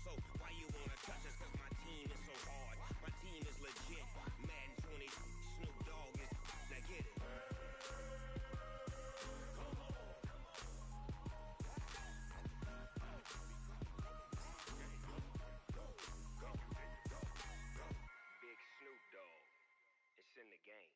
So why you wanna touch us? Cause my team is so hard. My team is legit. Madden 20, Snoop Dogg is. Now get it. Big Snoop Dogg. It's in the game.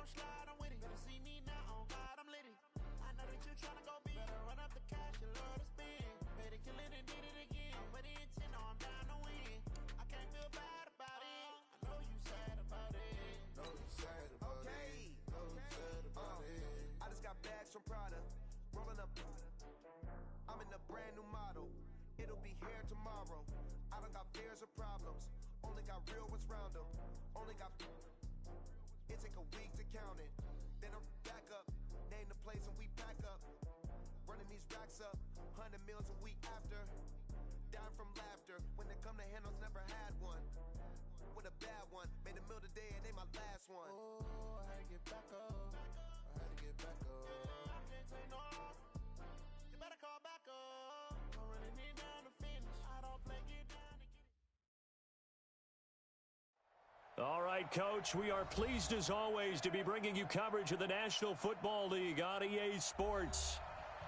Slide, I'm with it. Better see me now, oh God, I'm litty. I know that you tryna go big. Better run up the cash, you love to spend. Better kill it and did it again. I'm with the intent, no, I'm down to win. I can't feel bad about it. I know you sad about it. Know you sad about it. Know you sad about it. I just got bags from Prada. Rolling up. I'm in a brand new model. It'll be here tomorrow. I don't got fears or problems. Only got real ones round them. Only got. It take a week to count it. Then I'm back up. Name the place and we pack up. Running these racks up. 100 meals a week after. Down from laughter. When they come to handles, never had one. With a bad one. Made a meal today and they my last one. Oh, I had to get back up. I had to get back up. I can't take no loss. You better call back up. I'm running it down to finish. I don't play, get down to get it. All right, Coach, we are pleased as always to be bringing you coverage of the National Football League on EA Sports.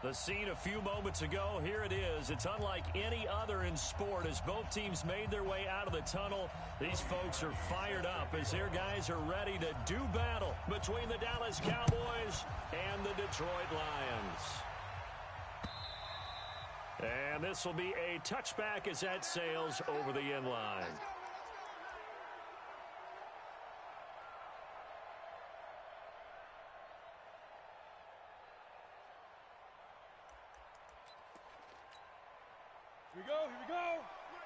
The scene a few moments ago, here it is. It's unlike any other in sport as both teams made their way out of the tunnel. These folks are fired up as their guys are ready to do battle between the Dallas Cowboys and the Detroit Lions. And this will be a touchback as that sails over the end line. Here we go.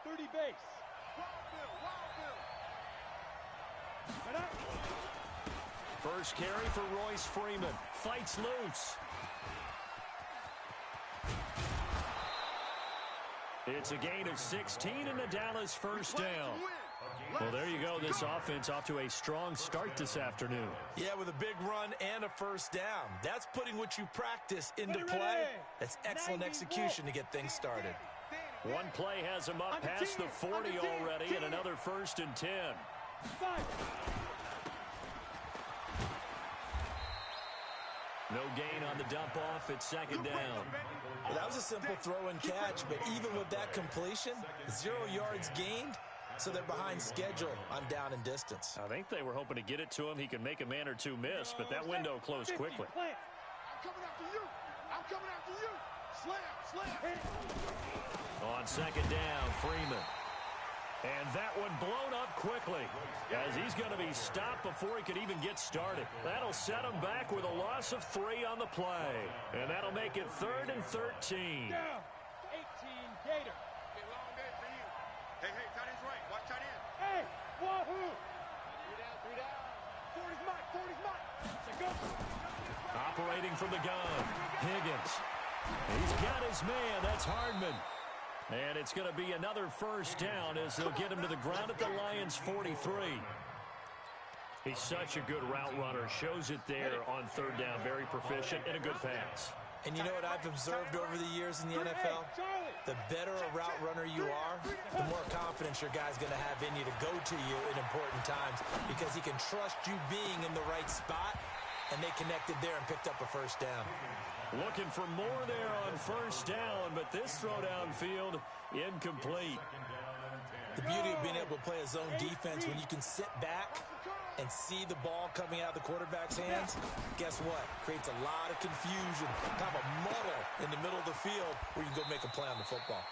30 base. First carry for Royce Freeman. Fights loose. It's a gain of 16 and the Dallas first down. Well, there you go. This offense off to a strong start this afternoon. Yeah, with a big run and a first down. That's putting what you practice into play. That's excellent execution to get things started. One play has him up past the 40 already and another 1st and 10. No gain on the dump off. It's 2nd down. Well, that was a simple throw and catch, but even with that completion, 0 yards gained, so they're behind schedule on down and distance. I think they were hoping to get it to him. He could make a man or two miss, but that window closed quickly. I'm coming after you. I'm coming after you. Slam. On 2nd down, Freeman. And that one blown up quickly as he's going to be stopped before he could even get started. That'll set him back with a loss of 3 on the play. And that'll make it 3rd and 13. Down. 18 Gator. Long day for you. Hey, tight end's right. Watch tight end. Hey, wahoo. 3 down. 40's mine. Let's go. Operating from the gun, Higgins. He's got his man. That's Hardman. And it's going to be another first down as they'll get him to the ground at the Lions' 43. He's such a good route runner. Shows it there on 3rd down. Very proficient and a good pass. And you know what I've observed over the years in the NFL? The better a route runner you are, the more confidence your guy's going to have in you to go to you in important times because he can trust you being in the right spot, and they connected there and picked up a first down. Looking for more there on 1st down, but this throw downfield incomplete. The beauty of being able to play a zone defense when you can sit back and see the ball coming out of the quarterback's hands, guess what? Creates a lot of confusion, kind of a muddle in the middle of the field where you can go make a play on the football.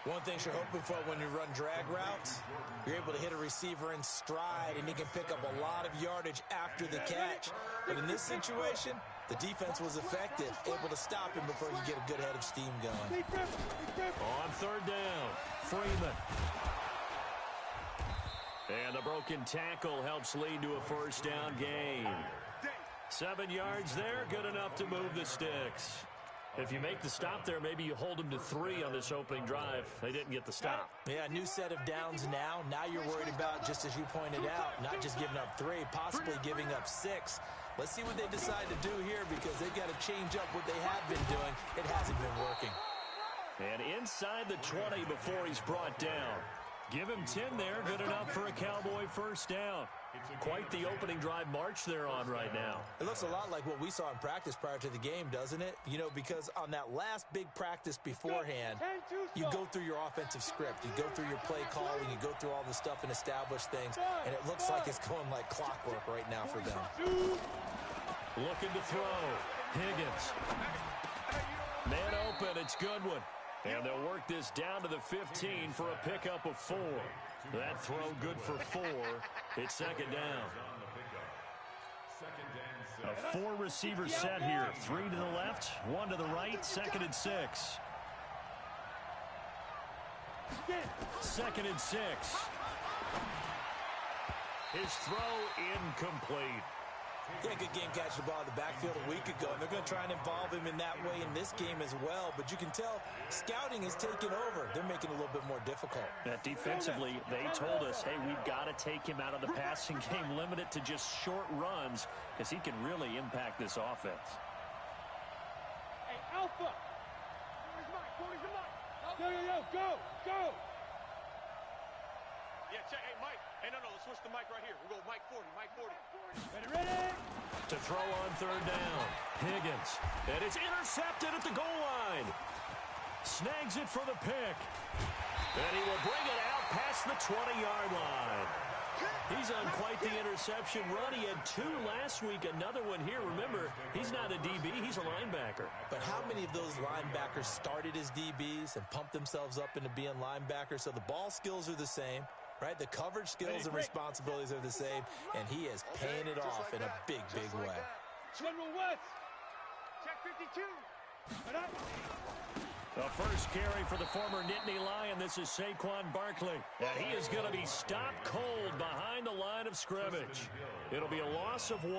One thing you're hoping for when you run drag routes, you're able to hit a receiver in stride, and he can pick up a lot of yardage after the catch. But in this situation, the defense was effective, able to stop him before you get a good head of steam going. On 3rd down, Freeman. And the broken tackle helps lead to a first down gain. 7 yards there, good enough to move the sticks. If you make the stop there, maybe you hold them to 3 on this opening drive. They didn't get the stop. Yeah, new set of downs now. Now you're worried about, just as you pointed out, not just giving up 3, possibly giving up 6. Let's see what they decide to do here because they've got to change up what they have been doing. It hasn't been working. And inside the 20 before he's brought down. Give him 10 there, good enough for a Cowboy first down. Quite the opening drive march they're on right now. It looks a lot like what we saw in practice prior to the game, doesn't it? You know, because on that last big practice beforehand, you go through your offensive script. You go through your play calling. You go through all the stuff and establish things. And it looks like it's going like clockwork right now for them. Looking to throw. Higgins. Man open. It's Goodwin. And they'll work this down to the 15 for a pickup of 4. That throw good for 4. It's second down. A 4-receiver set here. 3 to the left, 1 to the right, 2nd and 6. 2nd and 6. His throw incomplete. Yeah, good game catching the ball in the backfield a week ago, and they're going to try and involve him in that way in this game as well. But you can tell scouting is taking over. They're making it a little bit more difficult. Defensively, they told us, hey, we've got to take him out of the passing game, limit it to just short runs, because he can really impact this offense. Hey, Alpha! Where's Mike? Where's Mike? Go! Yeah, check. Hey, Mike. Hey, no, let's switch the mic right here. We'll go Mike 40, Mike 40. Ready? To throw on 3rd down. Higgins. And it's intercepted at the goal line. Snags it for the pick. And he will bring it out past the 20-yard line. He's on quite the interception run. He had 2 last week, another one here. Remember, he's not a DB, he's a linebacker. But how many of those linebackers started as DBs and pumped themselves up into being linebackers? So the ball skills are the same. Right, the coverage skills and responsibilities are the same, and he is paying it off in a big, big way. General West. Check 52. The first carry for the former Nittany Lion. This is Saquon Barkley. And he is going to be stopped cold behind the line of scrimmage. It'll be a loss of 1,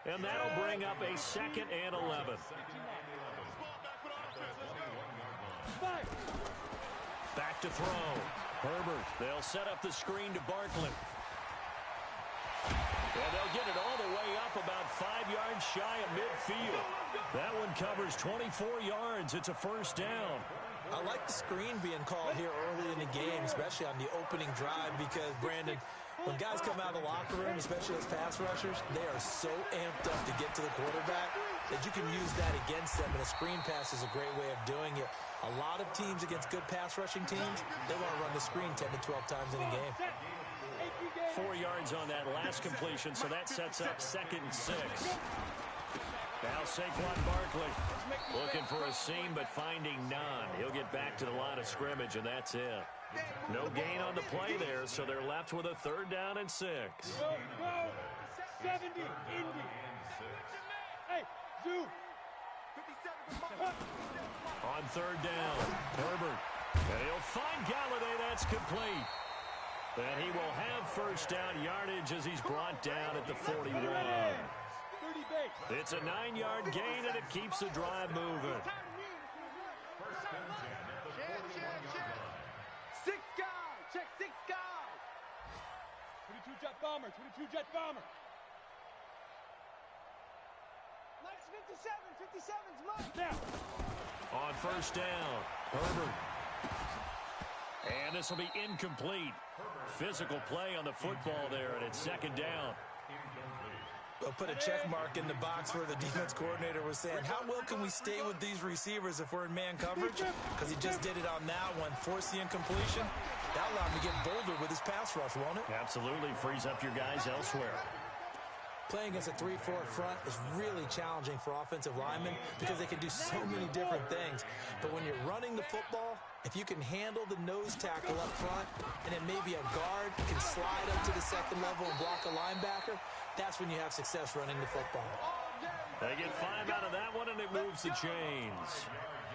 and that'll bring up a 2nd and 11. Back to throw. Herbert, they'll set up the screen to Barkley. And they'll get it all the way up about 5 yards shy of midfield. That one covers 24 yards. It's a first down. I like the screen being called here early in the game, especially on the opening drive, because, Brandon, when guys come out of the locker room, especially as pass rushers, they are so amped up to get to the quarterback that you can use that against them, and a screen pass is a great way of doing it. A lot of teams against good pass rushing teams, they want to run the screen 10 to 12 times in a game. 4 yards on that last completion, so that sets up 2nd and 6. Now Saquon Barkley looking for a seam, but finding none. He'll get back to the line of scrimmage, and that's it. No gain on the play there, so they're left with a 3rd down and 6. Go! 70, Indy. Hey, Zoo. 57. On 3rd down, Herbert. And he'll find Galladay. That's complete. And he will have first down yardage as he's brought down at the 41. It's a 9-yard gain, and it keeps the drive moving. 6 guys. Check 6 guys. 22 jet bomber. 22 jet bomber. Mike's 57. 57's Mike. Now. On first down, Herbert. And this will be incomplete. Physical play on the football there, and it's 2nd down. We'll put a check mark in the box where the defense coordinator was saying, how well can we stay with these receivers if we're in man coverage? Because he just did it on that one, force the incompletion. That'll allow him to get bolder with his pass rush, won't it? Absolutely, frees up your guys elsewhere. Playing against a 3-4 front is really challenging for offensive linemen because they can do so many different things. But when you're running the football, if you can handle the nose tackle up front and then maybe a guard can slide up to the 2nd level and block a linebacker, that's when you have success running the football. They get 5 out of that one, and it moves the chains.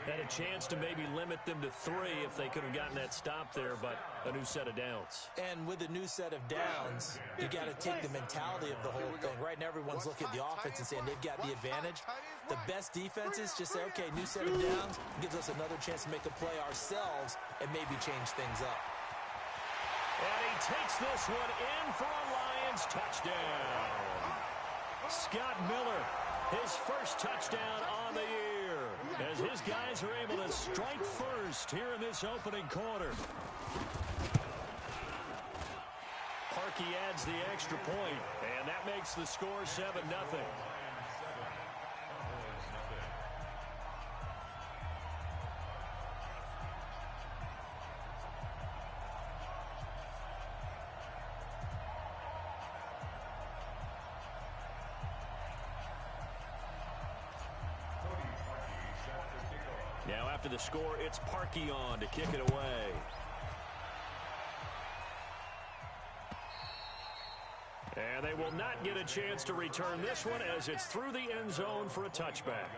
Had a chance to maybe limit them to 3 if they could have gotten that stop there, but a new set of downs. And with a new set of downs, you got to take the mentality of the whole thing. Right now, everyone's looking at the offense and saying they've got the advantage. The best defenses just say, okay, new set of downs gives us another chance to make a play ourselves and maybe change things up. And he takes this one in for a Lions touchdown. Scott Miller, his first touchdown on the year, as his guys are able to strike first here in this opening quarter. Parkey adds the extra point, and that makes the score 7-0. Now after the score, it's Parkey on to kick it away. And they will not get a chance to return this one as it's through the end zone for a touchback.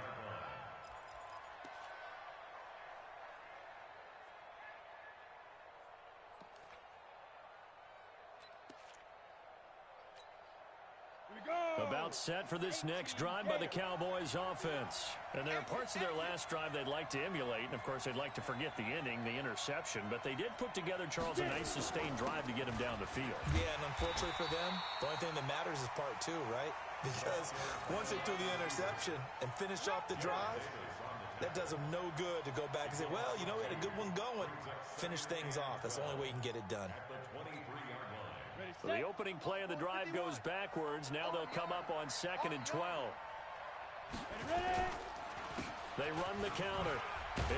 About set for this next drive by the Cowboys offense. And there are parts of their last drive they'd like to emulate. And, of course, they'd like to forget the inning, the interception. But they did put together, Charles, a nice sustained drive to get him down the field. Yeah, and unfortunately for them, the only thing that matters is part 2, right? Because once they threw the interception and finished off the drive, that does them no good to go back and say, well, you know, we had a good one going. Finish things off. That's the only way you can get it done. So the opening play of the drive goes backwards. Now they'll come up on 2nd and 12. They run the counter.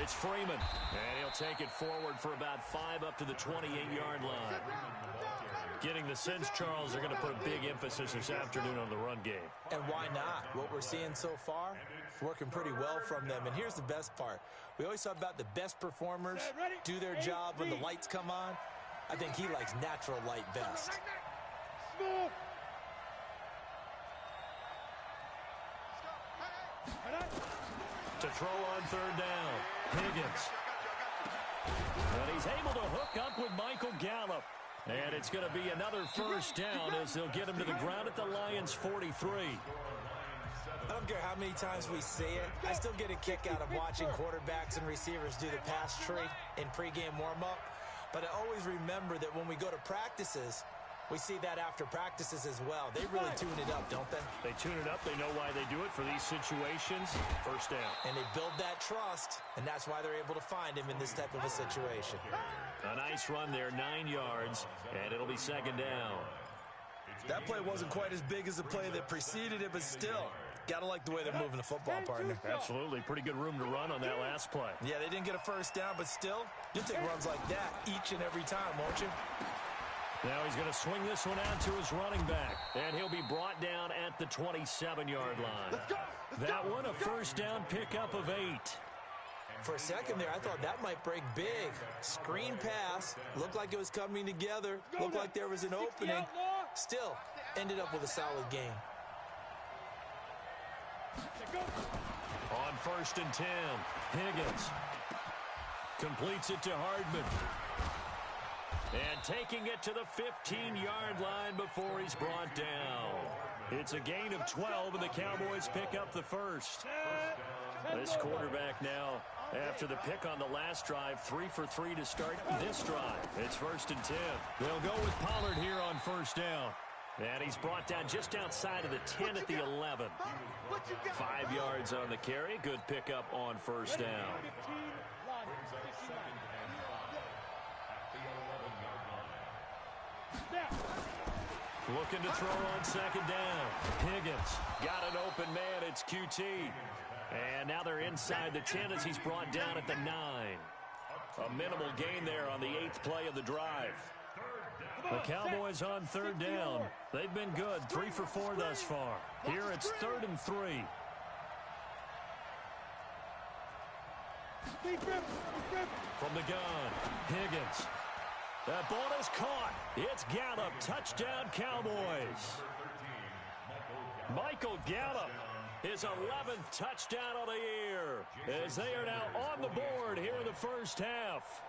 It's Freeman, and he'll take it forward for about 5 up to the 28-yard line. Getting the sense, Charles, they're going to put a big emphasis this afternoon on the run game. And why not? What we're seeing so far, working pretty well from them. And here's the best part. We always talk about the best performers do their job when the lights come on. I think he likes natural light best. To throw on 3rd down, Higgins. And he's able to hook up with Michael Gallup. And it's going to be another first down as they'll get him to the ground at the Lions' 43. I don't care how many times we say it. I still get a kick out of watching quarterbacks and receivers do the pass tree in pregame warm-up. But I always remember that when we go to practices, we see that after practices as well. They really tune it up, don't they? They tune it up. They know why they do it for these situations. First down. And they build that trust, and that's why they're able to find him in this type of a situation. A nice run there, 9 yards, and it'll be 2nd down. That play wasn't quite as big as the play that preceded it, but still, gotta like the way they're moving the football, partner. Absolutely. Pretty good room to run on that last play. Yeah, they didn't get a first down, but still, you'll take runs like that each and every time, won't you? Now he's going to swing this one out to his running back, and he'll be brought down at the 27-yard line. That one, a first down pickup of 8. For a second there, I thought that might break big. Screen pass, looked like it was coming together, looked like there was an opening. Still, ended up with a solid game. On 1st and 10, Higgins completes it to Hardman. And taking it to the 15-yard line before he's brought down. It's a gain of 12, and the Cowboys pick up the first. This quarterback now, after the pick on the last drive, 3 for 3 to start this drive. It's 1st and 10. They'll go with Pollard here on 1st down. And he's brought down just outside of the 10 at the 11. 5 yards on the carry. Good pickup on 1st down. Looking to throw on 2nd down. Higgins got an open man. It's QT. And now they're inside the 10 as he's brought down at the 9. A minimal gain there on the 8th play of the drive. The Cowboys on 3rd down. They've been good, 3 for 4 thus far. Here it's 3rd and 3. From the gun, Higgins. That ball is caught. It's Gallup. Touchdown, Cowboys. Michael Gallup his 11th touchdown of the year, as they are now on the board here in the first half.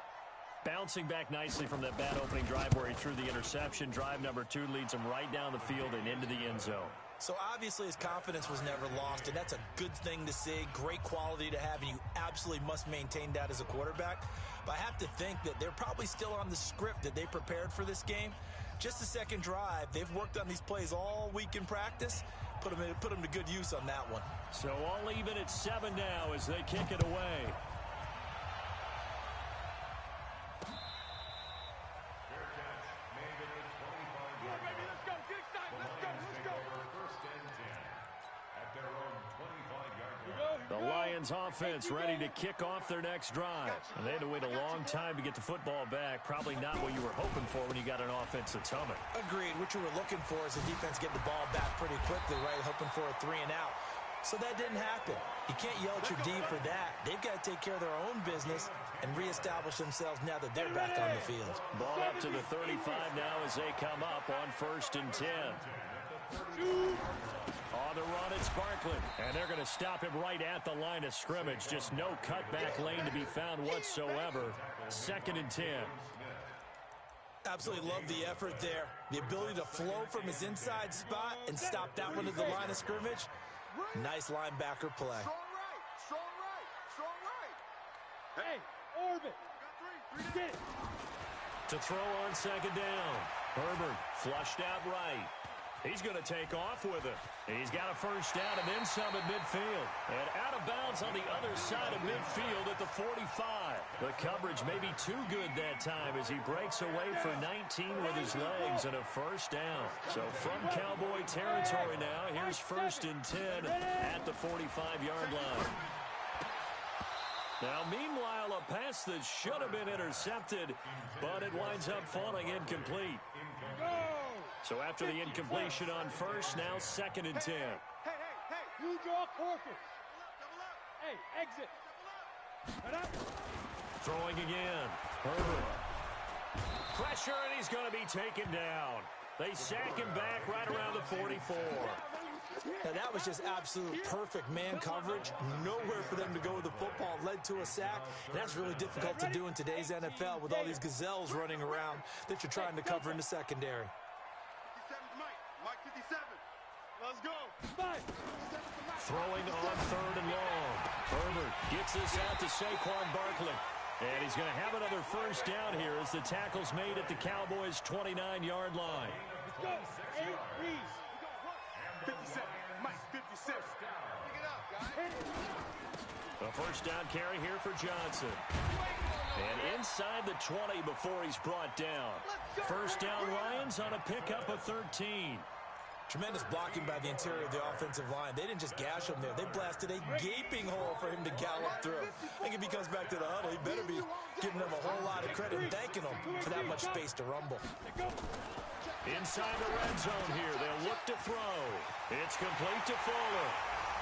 Bouncing back nicely from that bad opening drive where he threw the interception. Drive number 2 leads him right down the field and into the end zone. So obviously his confidence was never lost, and that's a good thing to see. Great quality to have, and you absolutely must maintain that as a quarterback. But I have to think that they're probably still on the script that they prepared for this game. Just the second drive. They've worked on these plays all week in practice. Put them to good use on that one. So all even at 7 now as they kick it away. The Lions offense ready to kick off their next drive. And they had to wait a long time to get the football back. Probably not what you were hoping for when you got an offense that's humming. Agreed. What you were looking for is the defense getting the ball back pretty quickly, right? Hoping for a 3 and out. So that didn't happen. You can't yell at your D for that. They've got to take care of their own business and reestablish themselves now that they're back on the field. Ball up to the 35 now as they come up on 1st and 10. On the run, it's Barkley. And they're going to stop him right at the line of scrimmage. Just no cutback lane to be found whatsoever. 2nd and 10. Absolutely love the effort there. The ability to flow from his inside spot and stop that one at the line of scrimmage. Nice linebacker play. Strong right. Hey, Orbit. Get it. To throw on 2nd down. Herbert flushed out right. He's going to take off with it. He's got a 1st down and then some at midfield. And out of bounds on the other side of midfield at the 45. The coverage may be too good that time as he breaks away for 19 with his legs and a 1st down. So from Cowboy territory now, here's 1st and 10 at the 45-yard line. Now, meanwhile, a pass that should have been intercepted, but it winds up falling incomplete. So after the incompletion on 1st, now 2nd and 10. Hey, you draw corpus. Hey, exit. Throwing again. Herbert. Pressure, and he's going to be taken down. They sack him back right around the 44. Now that was just absolute perfect man coverage. Nowhere for them to go with the football. Led to a sack. And that's really difficult to do in today's NFL with all these gazelles running around that you're trying to cover in the secondary. Mike 57. Let's go. Throwing on 3rd and long. Herbert gets this out to Saquon Barkley. And he's going to have another 1st down here as the tackle's made at the Cowboys' 29-yard line. Let's go. 8 Reese. 57. Mike 56. Pick it up, guys. A 1st down carry here for Johnson. And inside the 20 before he's brought down. 1st down Lions on a pickup of 13. Tremendous blocking by the interior of the offensive line. They didn't just gash him there. They blasted a gaping hole for him to gallop through. I think if he comes back to the huddle, he better be giving them a whole lot of credit and thanking them for that much space to rumble. Inside the red zone here. They'll look to throw. It's complete to Fuller.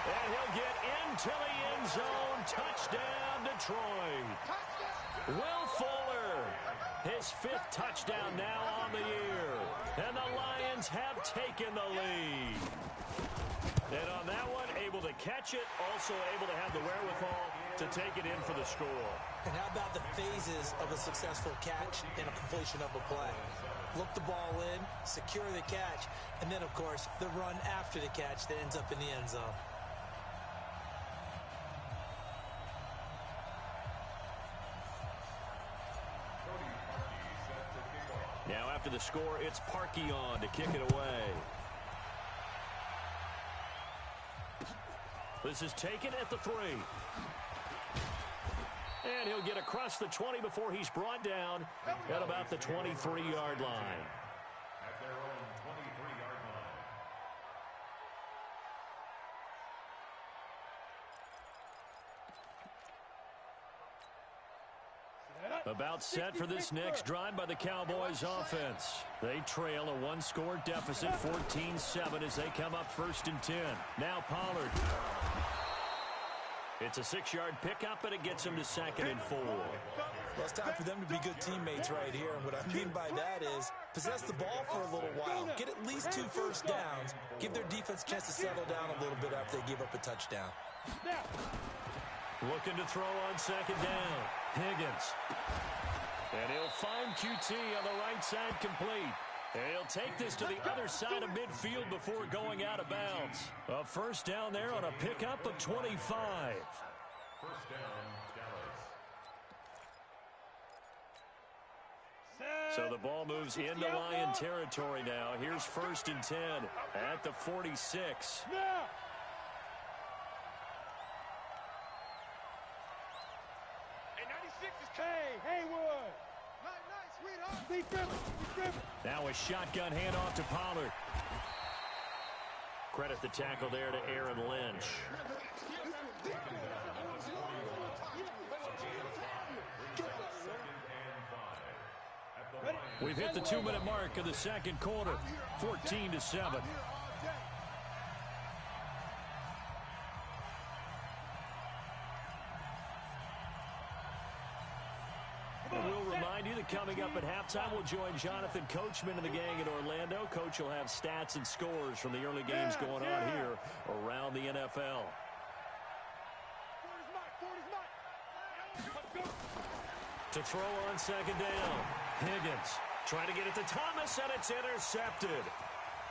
And he'll get into the end zone. Touchdown, Detroit. Will Fuller, his 5th touchdown now on the year. And the Lions have taken the lead. And on that one, able to catch it, also able to have the wherewithal to take it in for the score. And how about the phases of a successful catch and a completion of a play? Look the ball in, secure the catch, and then, of course, the run after the catch that ends up in the end zone. Now after the score, it's Parkey on to kick it away. This is taken at the 3. And he'll get across the 20 before he's brought down at about the 23-yard line. At their own 23-yard line. About set for this next drive by the Cowboys offense. They trail a 1-score deficit, 14-7 as they come up 1st and 10. Now Pollard. It's a 6-yard pickup, and it gets him to 2nd and 4. Well, it's time for them to be good teammates right here. And what I mean by that is Possess the ball for a little while. Get at least 2 first downs. Give their defense a chance to settle down a little bit after they give up a touchdown. Looking to throw on second down. Higgins. And he'll find QT on the right side complete. And he'll take this to the other side of midfield before going out of bounds. A first down there on a pickup of 25. First down, Dallas. So the ball moves into Lion territory now. Here's first and 10 at the 46. Now a shotgun handoff to Pollard. Credit the tackle there to Aaron Lynch. We've hit the 2-minute mark of the second quarter. 14-7. We'll remind you that coming up at halftime, we'll join Jonathan Coachman and the gang in Orlando. Coach will have stats and scores from the early games going on here around the NFL. To throw on second down. Higgins trying to get it to Thomas, and it's intercepted.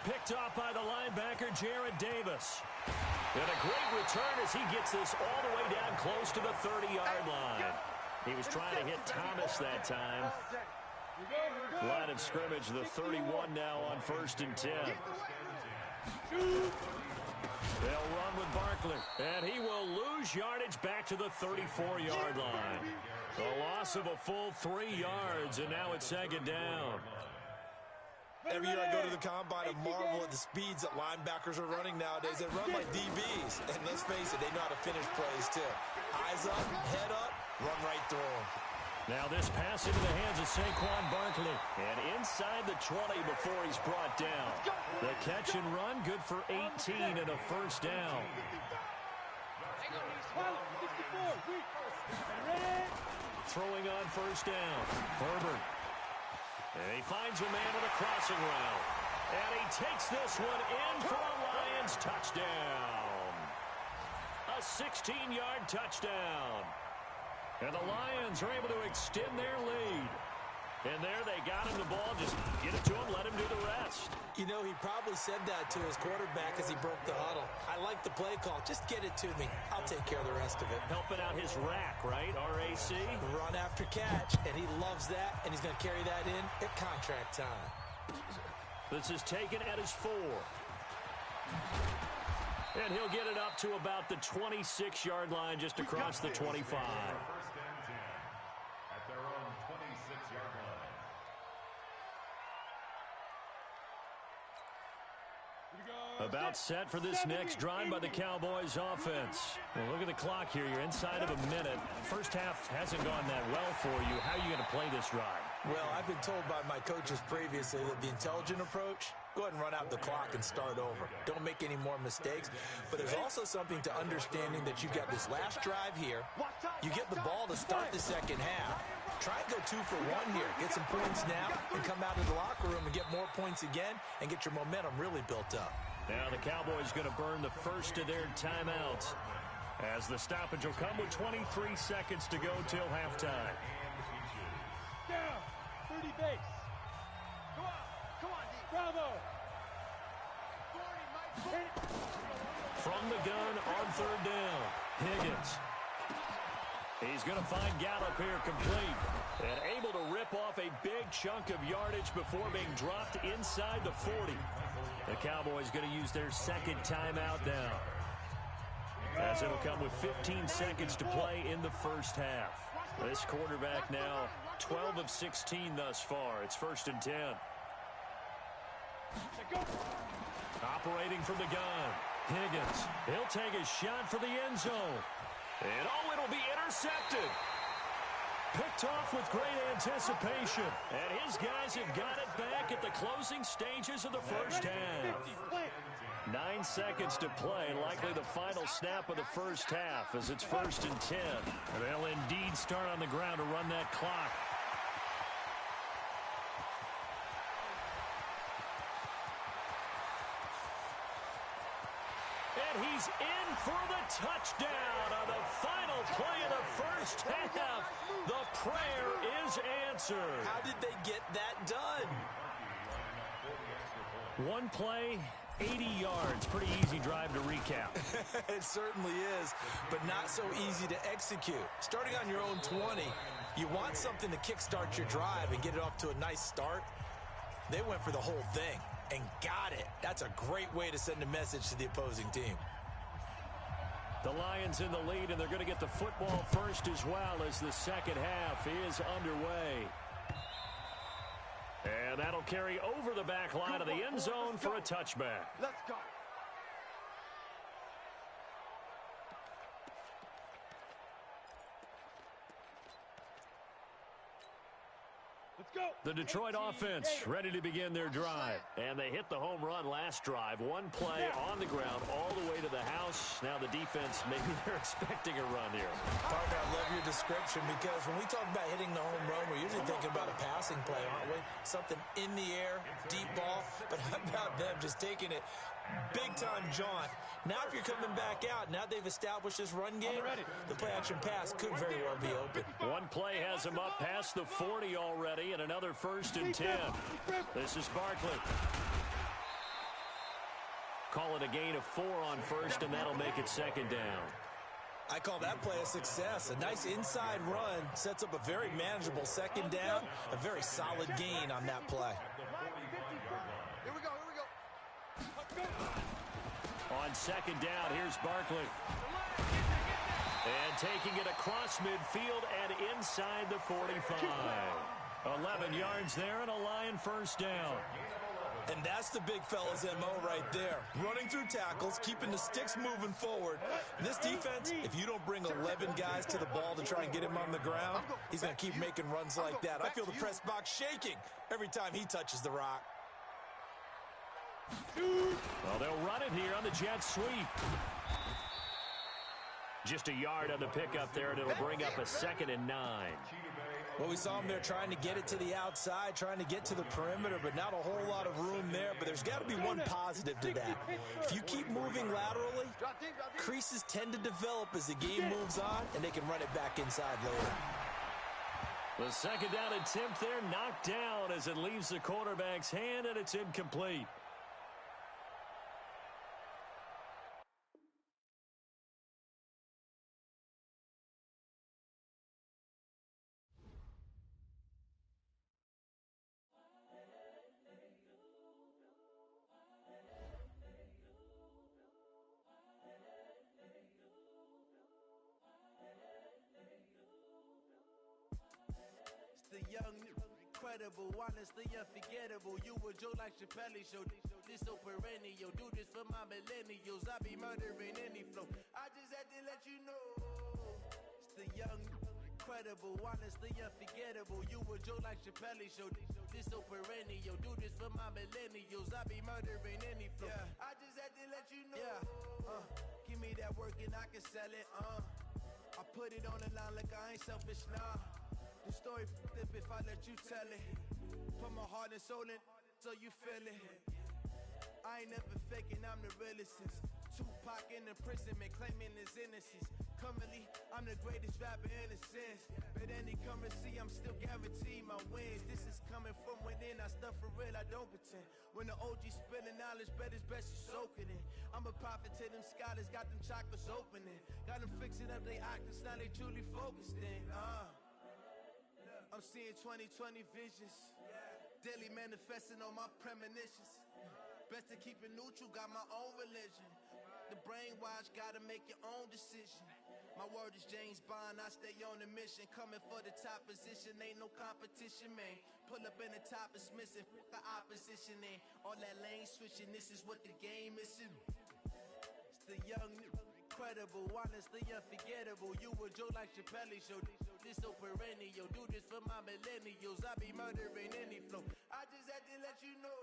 Picked off by the linebacker, Jared Davis. And a great return as he gets this all the way down close to the 30-yard line. He was trying to hit Thomas that time. Line of scrimmage, the 31 now on first and 10. They'll run with Barkley, and he will lose yardage back to the 34-yard line. A loss of a full 3 yards, and now it's second down. Every year I go to the combine and marvel at the speeds that linebackers are running nowadays. They run like DBs, and let's face it, they know how to finish plays too. Eyes up, head up, run right through them. Now this pass into the hands of Saquon Barkley. And inside the 20 before he's brought down. The catch and run, good for 18 and a first down. Throwing on first down. Herbert. And he finds a man with a crossing route. And he takes this one in for a Lions touchdown. A 16-yard touchdown. And the Lions are able to extend their lead. And there they got him the ball. Just get it to him, let him do the rest. You know, he probably said that to his quarterback as he broke the huddle. I like the play call. Just get it to me. I'll take care of the rest of it. Helping out his rack, right? RAC. Run after catch, and he loves that, and he's going to carry that in at contract time. This is taken at his 4. And he'll get it up to about the 26-yard line just across the 25. About set for this next drive by the Cowboys offense. Well, look at the clock here. You're inside of a minute. First half hasn't gone that well for you. How are you going to play this drive? Well, I've been told by my coaches previously that the intelligent approach, go ahead and run out the clock and start over. Don't make any more mistakes. But there's also something to understanding that you've got this last drive here. You get the ball to start the second half. Try and go 2 for 1 here. Get some points now and come out of the locker room and get more points again and get your momentum really built up. Now the Cowboys going to burn the first of their timeouts as the stoppage will come with 23 seconds to go till halftime. Down, 30 base. Come on, D. Bravo. From the gun on third down, Higgins. He's going to find Gallup here complete and able to rip off a big chunk of yardage before being dropped inside the 40. The Cowboys going to use their second timeout now, as it'll come with 15 seconds to play in the first half. This quarterback now 12 of 16 thus far. It's first and 10. Operating from the gun, Higgins. He'll take a shot for the end zone. And oh, it'll be intercepted. Picked off with great anticipation. And his guys have got it back at the closing stages of the first half. 9 seconds to play, likely the final snap of the first half as it's first and 10. They'll indeed start on the ground to run that clock. And he's in for the touchdown on the final play of the first half. The prayer is answered. How did they get that done? One play, 80 yards. Pretty easy drive to recap. It certainly is, but not so easy to execute. Starting on your own 20, you want something to kickstart your drive and get it off to a nice start. They went for the whole thing and got it. That's a great way to send a message to the opposing team. The Lions in the lead, and they're going to get the football first as well as the second half is underway. And that'll carry over the back line of the end zone for a touchback. Let's go. The Detroit offense ready to begin their drive. And they hit the home run last drive. One play on the ground all the way to the house. Now the defense, maybe they're expecting a run here. Partner, I love your description because when we talk about hitting the home run, we're usually thinking about a passing play, aren't we? Something in the air, deep ball. But how about them just taking it big-time jaunt? Now if you're coming back out, now they've established this run game, the play-action pass could very well be open. One play has him up past the 40 already, and another 1st and 10. This is Barkley. Call it a gain of 4 on first, and that'll make it 2nd down. I call that play a success. A nice inside run sets up a very manageable 2nd down, a very solid gain on that play. Here we go. On 2nd down, here's Barkley. And taking it across midfield and inside the 45. 11 yards there and a Lion 1st down. And that's the big fella's MO right there. Running through tackles, keeping the sticks moving forward. This defense, if you don't bring 11 guys to the ball to try and get him on the ground, he's going to keep making runs like that. I feel the press box shaking every time he touches the rock. Well, they'll run it here on the jet sweep. Just a yard on the pickup there, and it'll bring up a 2nd and 9. Well, we saw him there trying to get it to the outside, trying to get to the perimeter, but not a whole lot of room there. But there's got to be one positive to that. If you keep moving laterally, creases tend to develop as the game moves on, and they can run it back inside later. The 2nd down attempt there knocked down as it leaves the quarterback's hand, and it's incomplete. Incredible, honestly unforgettable. You a Joe like Chappelle show. This so perennial. Do this for my millennials. I be murdering any flow. I just had to let you know. It's the young, incredible, honestly unforgettable. You a Joe like Chappelle show. This so perennial. Do this for my millennials. I be murdering any flow. I just had to let you know. Give me that work and I can sell it. I put it on the line like I ain't selfish, nah. The story flip if I let you tell it. Put my heart and soul in so you feel it. I ain't never faking, I'm the realest since Tupac in imprisonment, claiming his innocence. Currently, I'm the greatest rapper in a sense. But any currency, I'm still guaranteed my wins. This is coming from within, I stuff for real, I don't pretend. When the OG spilling knowledge, bet it's best you soak it in. I'm a prophet to them scholars, got them chakras opening. Got them fixing up they octaves, now they truly focused in. I'm seeing 2020 visions. Daily manifesting on my premonitions. Best to keep it neutral, got my own religion. The brainwash, gotta make your own decision. My word is James Bond, I stay on a mission. Coming for the top position, ain't no competition, man. Pull up in the top is missing, the opposition ain't. All that lane switching, this is what the game is. It's the young, incredible, honestly unforgettable. You a Joe like Chappelle show. This so perennial. Do this for my millennials. I be murdering any flow. I just had to let you know.